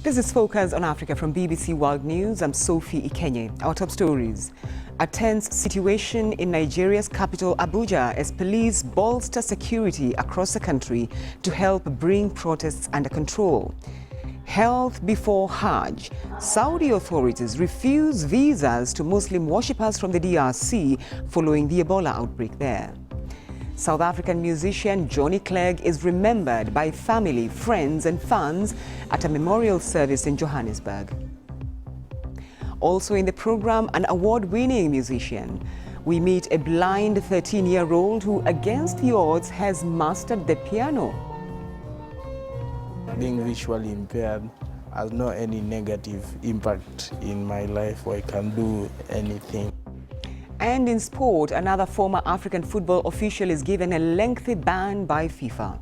This is Focus on Africa from BBC World News. I'm Sophie Ikenye. Our top stories. A tense situation in Nigeria's capital, Abuja, as police bolster security across the country to help bring protests under control. Health before Hajj. Saudi authorities refuse visas to Muslim worshippers from the DRC following the Ebola outbreak there. South African musician Johnny Clegg is remembered by family, friends and fans at a memorial service in Johannesburg. Also in the program, an award-winning musician. We meet a blind 13-year-old who, against the odds, has mastered the piano. Being visually impaired has not any negative impact in my life, or I can do anything. And in sport, another former African football official is given a lengthy ban by FIFA.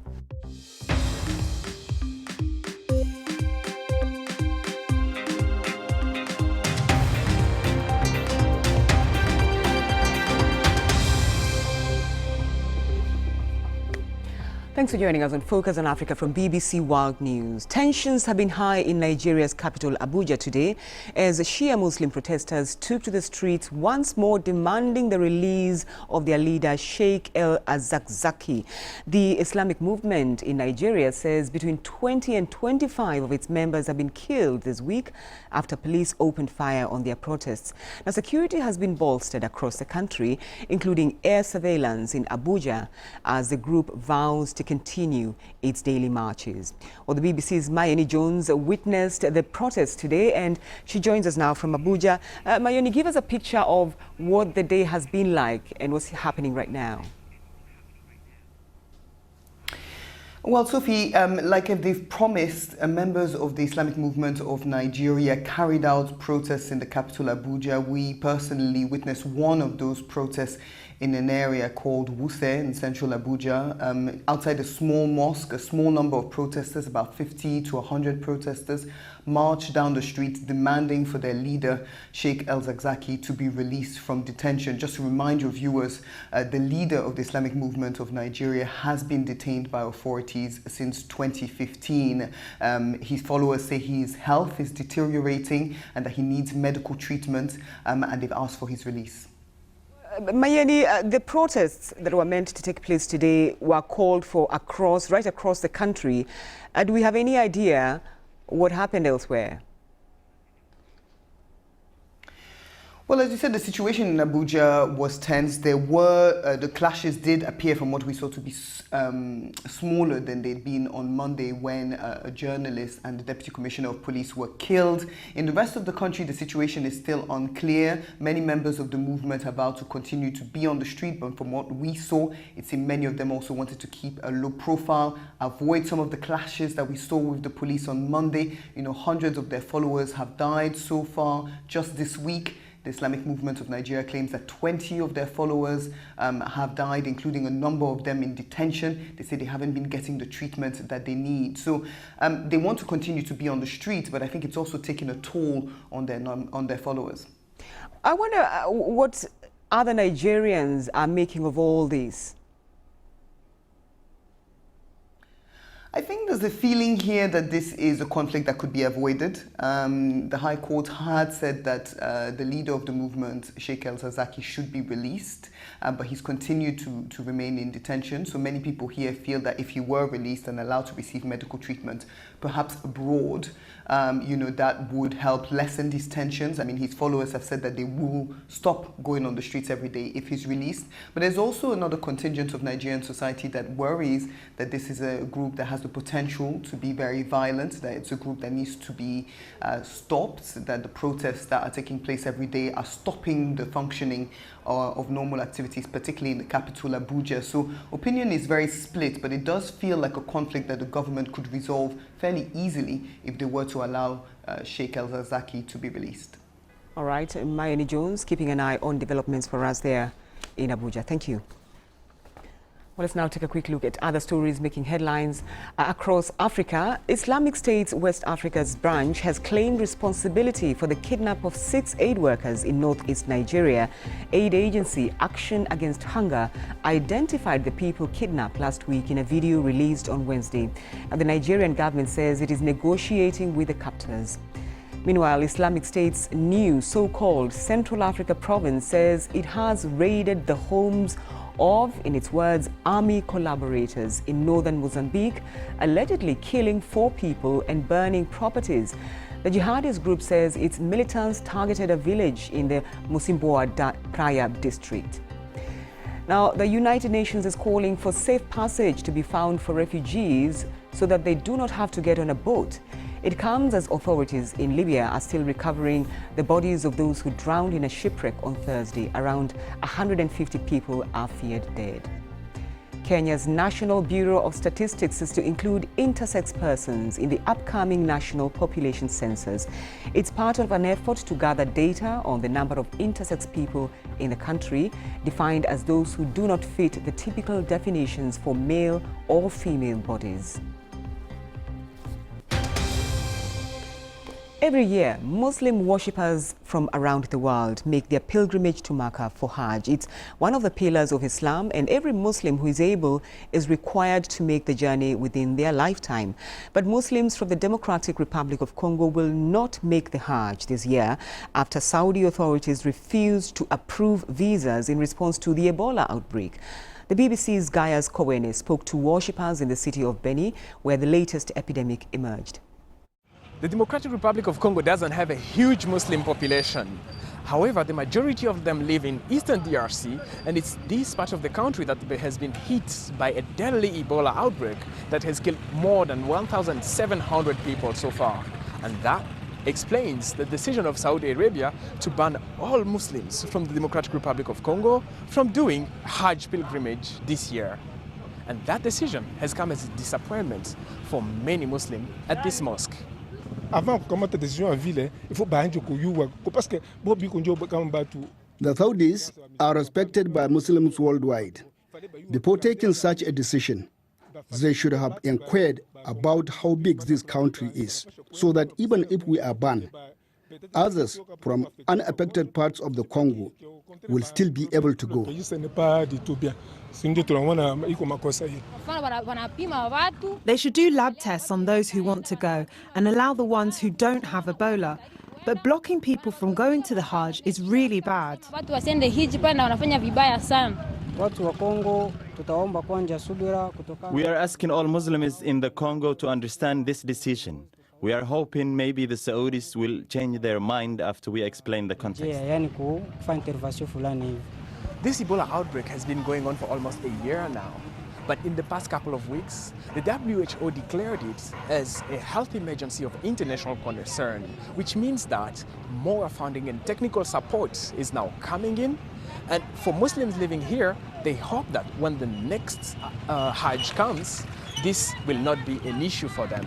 Thanks for joining us on Focus on Africa from BBC World News. Tensions have been high in Nigeria's capital, Abuja, today, as Shia Muslim protesters took to the streets once more demanding the release of their leader, Sheikh El-Zakzaky. The Islamic movement in Nigeria says between 20 and 25 of its members have been killed this week after police opened fire on their protests. Now, security has been bolstered across the country, including air surveillance in Abuja, as the group vows to continue its daily marches. Well, the BBC's Mayeni Jones witnessed the protests today, and she joins us now from Abuja. Mayeni, give us a picture of what the day has been like and what's happening right now. Well, Sophie, like they've promised, members of the Islamic movement of Nigeria carried out protests in the capital, Abuja. We personally witnessed one of those protests in an area called Wuse in central Abuja. Outside a small mosque, a small number of protesters, about 50 to 100 protesters, marched down the street demanding for their leader, Sheikh El-Zakzaky, to be released from detention. Just to remind your viewers, the leader of the Islamic movement of Nigeria has been detained by authorities since 2015. His followers say his health is deteriorating and that he needs medical treatment, and they've asked for his release. Mayeni, the protests that were meant to take place today were called for right across the country. Do we have any idea what happened elsewhere? Well, as you said, the situation in Abuja was tense. There were, the clashes did appear from what we saw to be smaller than they'd been on Monday when a journalist and the Deputy Commissioner of Police were killed. In the rest of the country, the situation is still unclear. Many members of the movement have vowed to continue to be on the street, but from what we saw, it seemed many of them also wanted to keep a low profile, avoid some of the clashes that we saw with the police on Monday. You know, hundreds of their followers have died so far just this week. The Islamic movement of Nigeria claims that 20 of their followers have died, including a number of them in detention. They say they haven't been getting the treatment that they need. So they want to continue to be on the streets, but I think it's also taking a toll on their followers. I wonder what other Nigerians are making of all this. I think there's a feeling here that this is a conflict that could be avoided. The High Court had said that the leader of the movement, Sheikh El-Zakzaky, should be released, but he's continued to remain in detention. So many people here feel that if he were released and allowed to receive medical treatment, perhaps abroad, you know, that would help lessen these tensions. I mean, his followers have said that they will stop going on the streets every day if he's released. But there's also another contingent of Nigerian society that worries that this is a group that has the potential to be very violent, that it's a group that needs to be stopped, that the protests that are taking place every day are stopping the functioning of normal activities, particularly in the capital, Abuja. So opinion is very split, but it does feel like a conflict that the government could resolve fairly easily if they were to allow Sheikh El-Zakzaky to be released. All right, Mayeni Jones, keeping an eye on developments for us there in Abuja. Thank you. Well, let's now take a quick look at other stories making headlines across Africa. Islamic State's West Africa's branch has claimed responsibility for the kidnap of 6 aid workers in northeast Nigeria. Aid agency Action Against Hunger identified the people kidnapped last week in a video released on Wednesday. And the Nigerian government says it is negotiating with the captors. Meanwhile, Islamic State's new so-called Central Africa province says it has raided the homes of, in its words, army collaborators in northern Mozambique, allegedly killing 4 people and burning properties. The jihadist group says its militants targeted a village in the Musimboa Praia district. Now, the United Nations is calling for safe passage to be found for refugees so that they do not have to get on a boat. It comes as authorities in Libya are still recovering the bodies of those who drowned in a shipwreck on Thursday. Around 150 people are feared dead. Kenya's National Bureau of Statistics is to include intersex persons in the upcoming national population census. It's part of an effort to gather data on the number of intersex people in the country, defined as those who do not fit the typical definitions for male or female bodies. Every year, Muslim worshippers from around the world make their pilgrimage to Mecca for Hajj. It's one of the pillars of Islam, and every Muslim who is able is required to make the journey within their lifetime. But Muslims from the Democratic Republic of Congo will not make the Hajj this year after Saudi authorities refused to approve visas in response to the Ebola outbreak. The BBC's Gaius Kowene spoke to worshippers in the city of Beni, where the latest epidemic emerged. The Democratic Republic of Congo doesn't have a huge Muslim population. However, the majority of them live in eastern DRC, and it's this part of the country that has been hit by a deadly Ebola outbreak that has killed more than 1,700 people so far. And that explains the decision of Saudi Arabia to ban all Muslims from the Democratic Republic of Congo from doing Hajj pilgrimage this year. And that decision has come as a disappointment for many Muslims at this mosque. The Saudis are respected by Muslims worldwide. Before taking such a decision, they should have inquired about how big this country is, so that even if we are banned, others from unaffected parts of the Congo will still be able to go. They should do lab tests on those who want to go and allow the ones who don't have Ebola. But blocking people from going to the Hajj is really bad. We are asking all Muslims in the Congo to understand this decision. We are hoping maybe the Saudis will change their mind after we explain the context. This Ebola outbreak has been going on for almost a year now. But in the past couple of weeks, the WHO declared it as a health emergency of international concern, which means that more funding and technical support is now coming in. And for Muslims living here, they hope that when the next Hajj comes, this will not be an issue for them.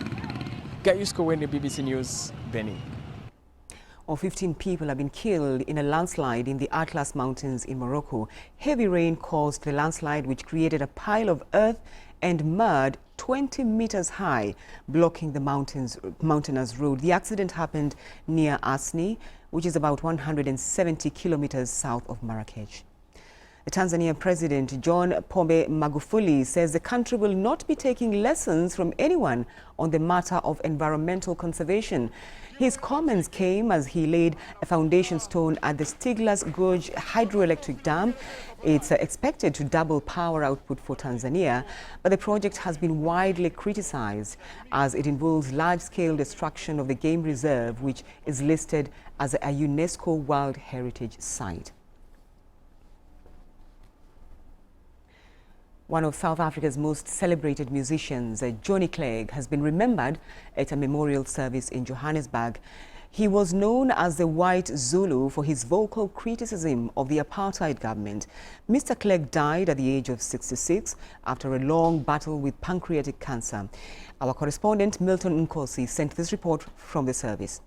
Gaius Kowene, BBC News, Beni. 15 people have been killed in a landslide in the Atlas Mountains in Morocco. Heavy rain caused the landslide, which created a pile of earth and mud 20 meters high, blocking the mountainous road. The accident happened near Asni, which is about 170 kilometers south of Marrakech. The Tanzanian President John Pombe Magufuli says the country will not be taking lessons from anyone on the matter of environmental conservation. His comments came as he laid a foundation stone at the Stiglas Gorge hydroelectric dam. It's expected to double power output for Tanzania, but the project has been widely criticized as it involves large-scale destruction of the game reserve, which is listed as a UNESCO World Heritage Site. One of South Africa's most celebrated musicians, Johnny Clegg, has been remembered at a memorial service in Johannesburg. He was known as the White Zulu for his vocal criticism of the apartheid government. Mr. Clegg died at the age of 66 after a long battle with pancreatic cancer. Our correspondent Milton Nkosi sent this report from the service.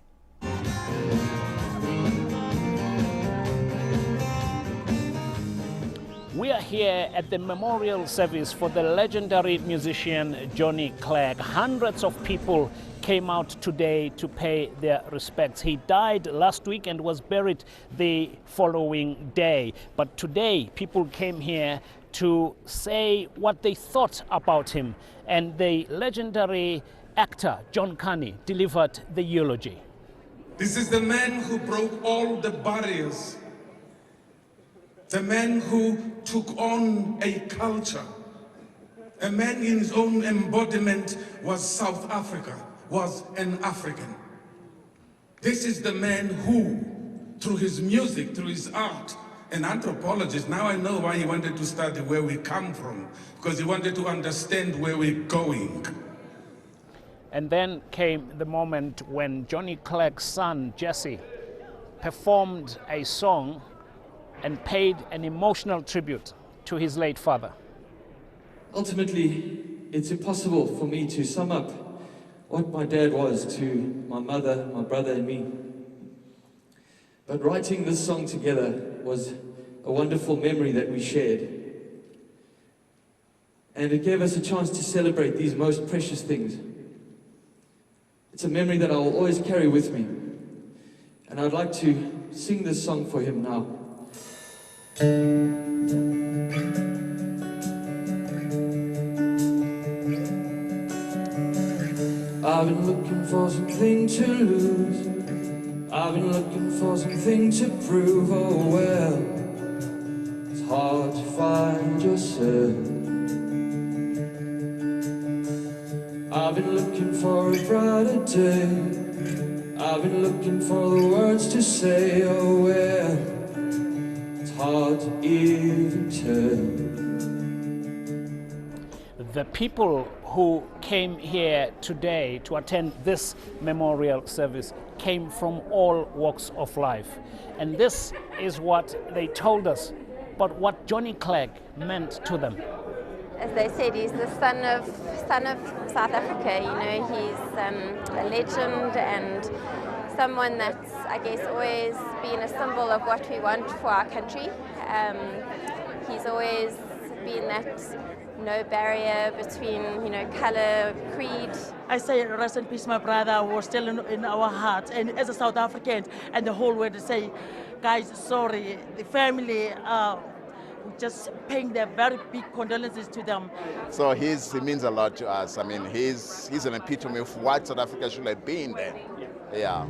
We are here at the memorial service for the legendary musician Johnny Clegg. Hundreds of people came out today to pay their respects. He died last week and was buried the following day. But today, people came here to say what they thought about him. And the legendary actor, John Carney, delivered the eulogy. This is the man who broke all the barriers. The man who took on a culture. A man in his own embodiment was South Africa, was an African. This is the man who, through his music, through his art, an anthropologist, now I know why he wanted to study where we come from, because he wanted to understand where we're going. And then came the moment when Johnny Clegg's son, Jesse, performed a song and paid an emotional tribute to his late father. Ultimately, it's impossible for me to sum up what my dad was to my mother, my brother and me. But writing this song together was a wonderful memory that we shared. And it gave us a chance to celebrate these most precious things. It's a memory that I will always carry with me. And I'd like to sing this song for him now. I've been looking for something to lose. I've been looking for something to prove. Oh well, it's hard to find yourself. I've been looking for a brighter day. I've been looking for the words to say. Oh well, hard to even tell. The people who came here today to attend this memorial service came from all walks of life. And this is what they told us, but what Johnny Clegg meant to them. As they said, he's the son of South Africa. You know, he's a legend and someone that's, I guess, always been a symbol of what we want for our country. He's always been that no barrier between, you know, color, creed. I say rest in peace, my brother, was still in our hearts. And as a South African and the whole world, to say, guys, sorry, the family, just paying their very big condolences to them. So he means a lot to us. I mean, he's an epitome of what South Africa should have been then. Yeah.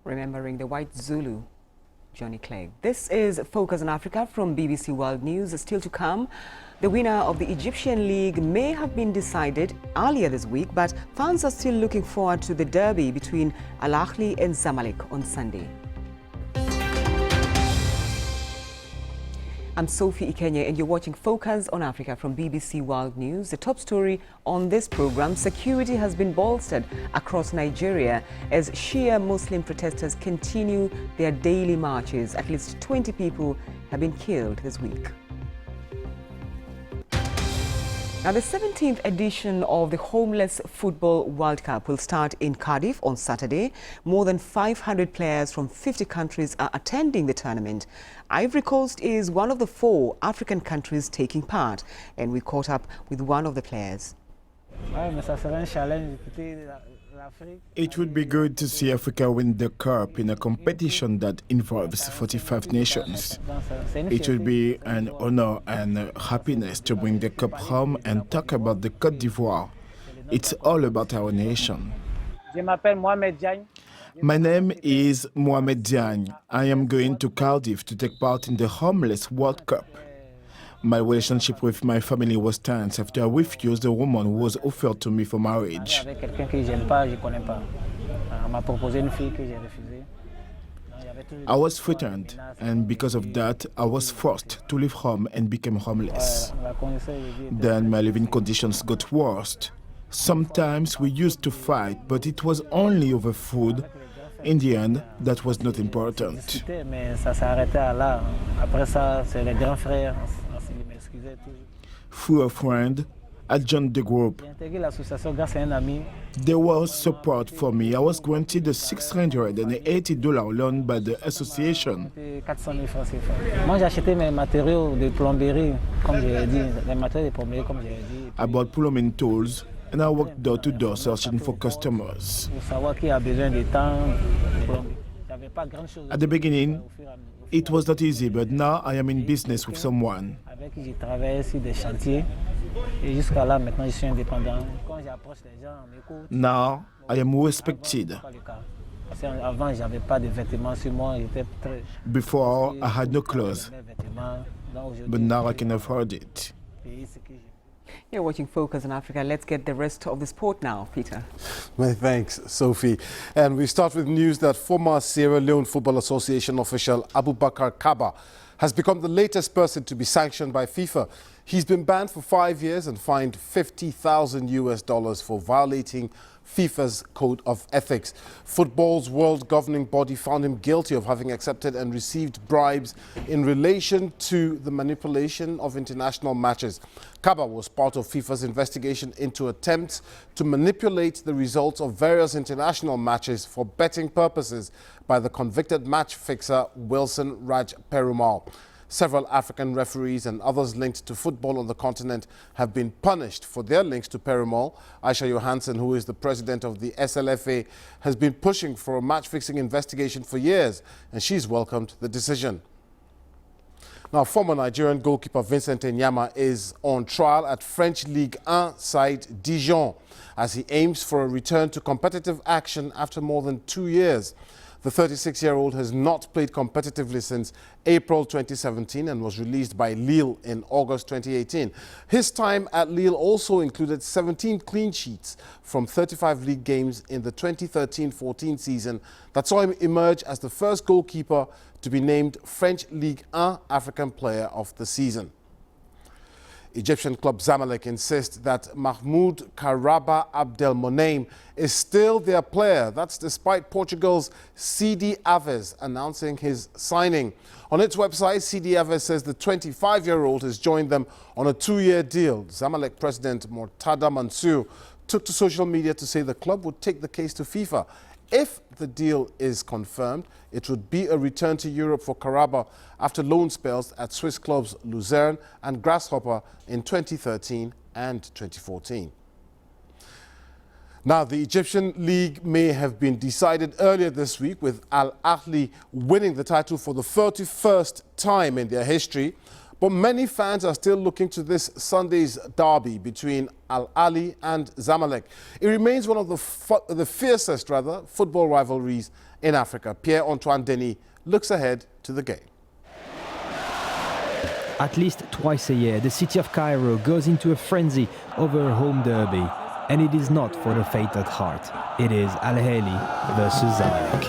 Remembering the white Zulu, Johnny Clegg. This is Focus on Africa from BBC World News. Still to come, the winner of the Egyptian League may have been decided earlier this week, but fans are still looking forward to the derby between Al Ahly and Zamalek on Sunday. I'm Sophie Ikenye and you're watching Focus on Africa from BBC World News. The top story on this program: security has been bolstered across Nigeria as Shia Muslim protesters continue their daily marches. At least 20 people have been killed this week. Now, the 17th edition of the Homeless Football World Cup will start in Cardiff on Saturday. More than 500 players from 50 countries are attending the tournament. Ivory Coast is one of the 4 African countries taking part, and we caught up with one of the players. It would be good to see Africa win the Cup in a competition that involves 45 nations. It would be an honor and a happiness to bring the Cup home and talk about the Côte d'Ivoire. It's all about our nation. My name is Mohamed Diagne. I am going to Cardiff to take part in the Homeless World Cup. My relationship with my family was tense after I refused a woman who was offered to me for marriage. I was threatened, and because of that, I was forced to leave home and became homeless. Then my living conditions got worse. Sometimes we used to fight, but it was only over food. In the end, that was not important. Through a friend, I joined the group. There was support for me. I was granted a $680 loan by the association. I bought plumbing tools and I worked door to door searching for customers. At the beginning, it was not easy, but now I am in business with someone. Now I am respected. Before I had no clothes, but now I can afford it. You're watching Focus on Africa. Let's get the rest of the sport now, Peter. Many thanks, Sophie. And we start with news that former Sierra Leone Football Association official Abubakar Kaba has become the latest person to be sanctioned by FIFA. He's been banned for 5 years and fined $50,000 for violating FIFA's Code of Ethics. Football's world governing body found him guilty of having accepted and received bribes in relation to the manipulation of international matches. Kaba was part of FIFA's investigation into attempts to manipulate the results of various international matches for betting purposes by the convicted match fixer Wilson Raj Perumal. Several African referees and others linked to football on the continent have been punished for their links to Perumal. Aisha Johansson, who is the president of the SLFA, has been pushing for a match-fixing investigation for years, and she's welcomed the decision. Now, former Nigerian goalkeeper Vincent Enyama is on trial at French Ligue 1 side Dijon as he aims for a return to competitive action after more than 2 years. The 36-year-old has not played competitively since April 2017 and was released by Lille in August 2018. His time at Lille also included 17 clean sheets from 35 league games in the 2013-14 season that saw him emerge as the first goalkeeper to be named French Ligue 1 African Player of the Season. Egyptian club Zamalek insists that Mahmoud Karaba Abdelmonem is still their player. That's despite Portugal's CD Aves announcing his signing. On its website, CD Aves says the 25-year-old has joined them on a 2-year deal. Zamalek president Mortada Mansour took to social media to say the club would take the case to FIFA. If the deal is confirmed, it would be a return to Europe for Karaba after loan spells at Swiss clubs Luzerne and Grasshopper in 2013 and 2014. Now, the Egyptian league may have been decided earlier this week, with Al Ahly winning the title for the 31st time in their history. But many fans are still looking to this Sunday's derby between Al Ahly and Zamalek. It remains one of the fiercest, football rivalries in Africa. Pierre-Antoine Denis looks ahead to the game. At least twice a year, the city of Cairo goes into a frenzy over a home derby. And it is not for the faint at heart. It is Al Ahly versus Zamalek.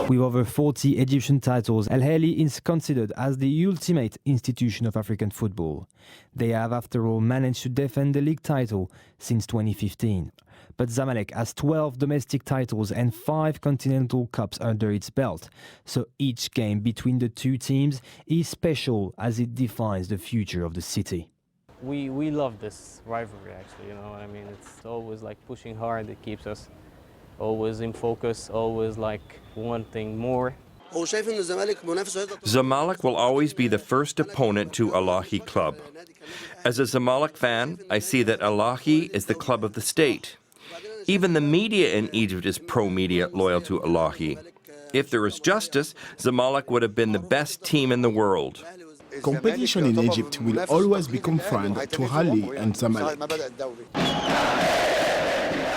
With over 40 Egyptian titles, Al Ahly is considered as the ultimate institution of African football. They have, after all, managed to defend the league title since 2015. But Zamalek has 12 domestic titles and 5 continental cups under its belt. So each game between the two teams is special as it defines the future of the city. We love this rivalry, actually, you know what I mean? It's always like pushing hard. It keeps us always in focus, always like wanting more. Zamalek will always be the first opponent to Al Ahly club. As a Zamalek fan, I see that Al Ahly is the club of the state. Even the media in Egypt is pro-media loyal to Al Ahly. If there was justice, Zamalek would have been the best team in the world. Competition in Egypt will always be confined to Ahly and Zamalek.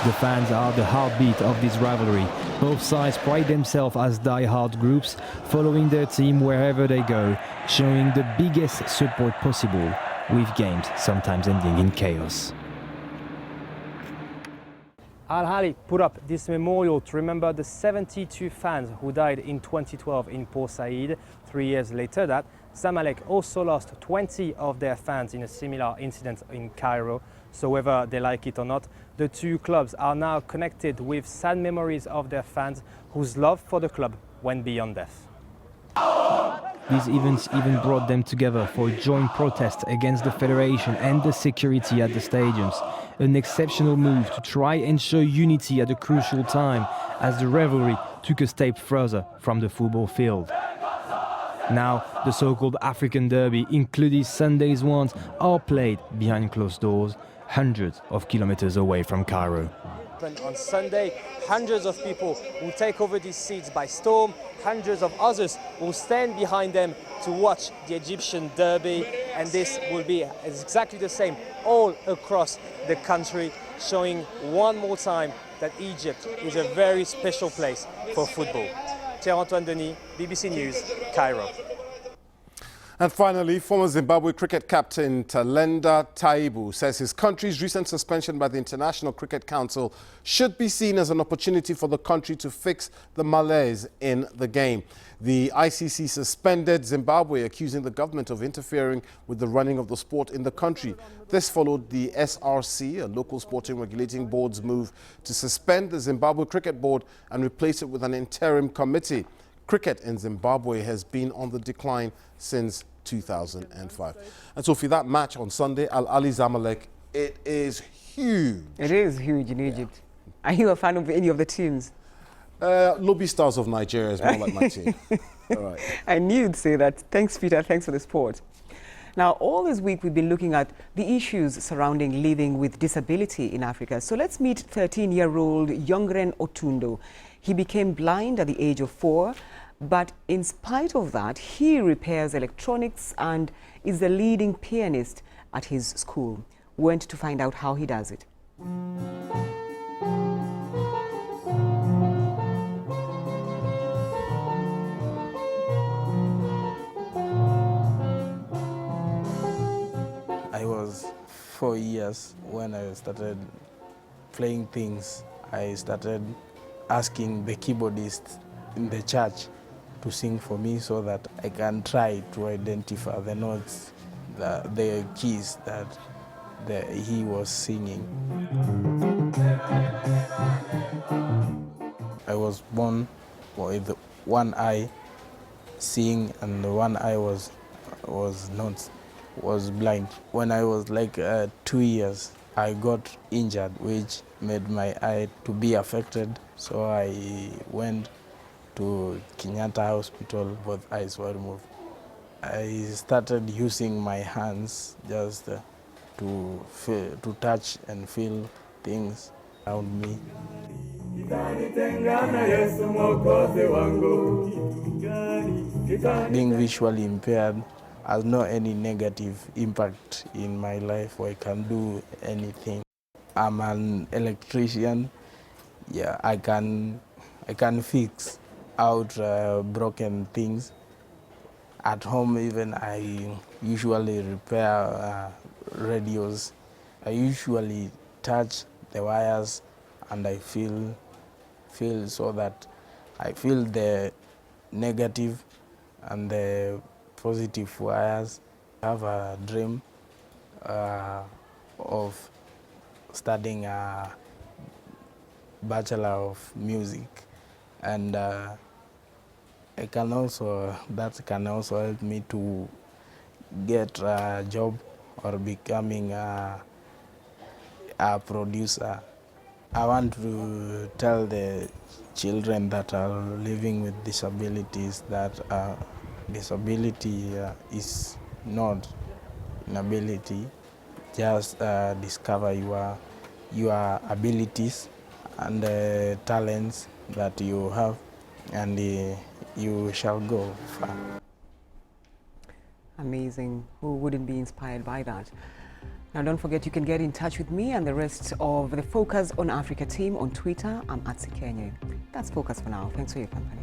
The fans are the heartbeat of this rivalry. Both sides pride themselves as die-hard groups, following their team wherever they go, showing the biggest support possible, with games sometimes ending in chaos. Al Ahly put up this memorial to remember the 72 fans who died in 2012 in Port Said. 3 years later that, Zamalek also lost 20 of their fans in a similar incident in Cairo. So whether they like it or not, the two clubs are now connected with sad memories of their fans whose love for the club went beyond death. These events even brought them together for a joint protest against the federation and the security at the stadiums. An exceptional move to try and show unity at a crucial time as the rivalry took a step further from the football field. Now, the so-called African derby, including Sunday's ones, are played behind closed doors, hundreds of kilometers away from Cairo. On Sunday, hundreds of people will take over these seats by storm. Hundreds of others will stand behind them to watch the Egyptian derby, and this will be exactly the same all across the country, showing one more time that Egypt is a very special place for football. Pierre-Antoine Denis, BBC News, Cairo. And finally, former Zimbabwe cricket captain Talenda Taibu says his country's recent suspension by the International Cricket Council should be seen as an opportunity for the country to fix the malaise in the game. The ICC suspended Zimbabwe, accusing the government of interfering with the running of the sport in the country. This followed the SRC, a local sporting regulating board's move to suspend the Zimbabwe Cricket Board and replace it with an interim committee. Cricket in Zimbabwe has been on the decline since 2005. And so for that match on Sunday, Al Ahly Zamalek, it is huge. It is huge in Egypt. Are you a fan of any of the teams? Lobby Stars of Nigeria is more like my team. All right. I knew you'd say that. Thanks, Peter. Thanks for the sport. Now, all this week we've been looking at the issues surrounding living with disability in Africa. So let's meet 13-year-old Youngren Otundo. He became blind at the age of 4, but in spite of that, he repairs electronics and is the leading pianist at his school. Went to find out how he does it. I was 4 years when I started playing things. I started asking the keyboardist in the church to sing for me so that I can try to identify the notes, the keys that he was singing. I was born with one eye seeing and one eye was blind. When I was like 2 years, I got injured, which made my eye to be affected. So I went to Kenyatta Hospital, both eyes were removed. I started using my hands just to touch and feel things around me. Being visually impaired has no any negative impact in my life, or I can do anything. I'm an electrician. Yeah, I can fix out broken things. At home even I usually repair radios. I usually touch the wires and I feel so that I feel the negative and the positive wires. I have a dream of studying a Bachelor of Music, and that can also help me to get a job or becoming a producer. I want to tell the children that are living with disabilities that disability is not inability. Just discover your abilities and the talents that you have, and you shall go far. Amazing. Who wouldn't be inspired by that? Now, don't forget, you can get in touch with me and the rest of the Focus on Africa team on Twitter. I'm @Sikenye. That's Focus for now. Thanks for your company.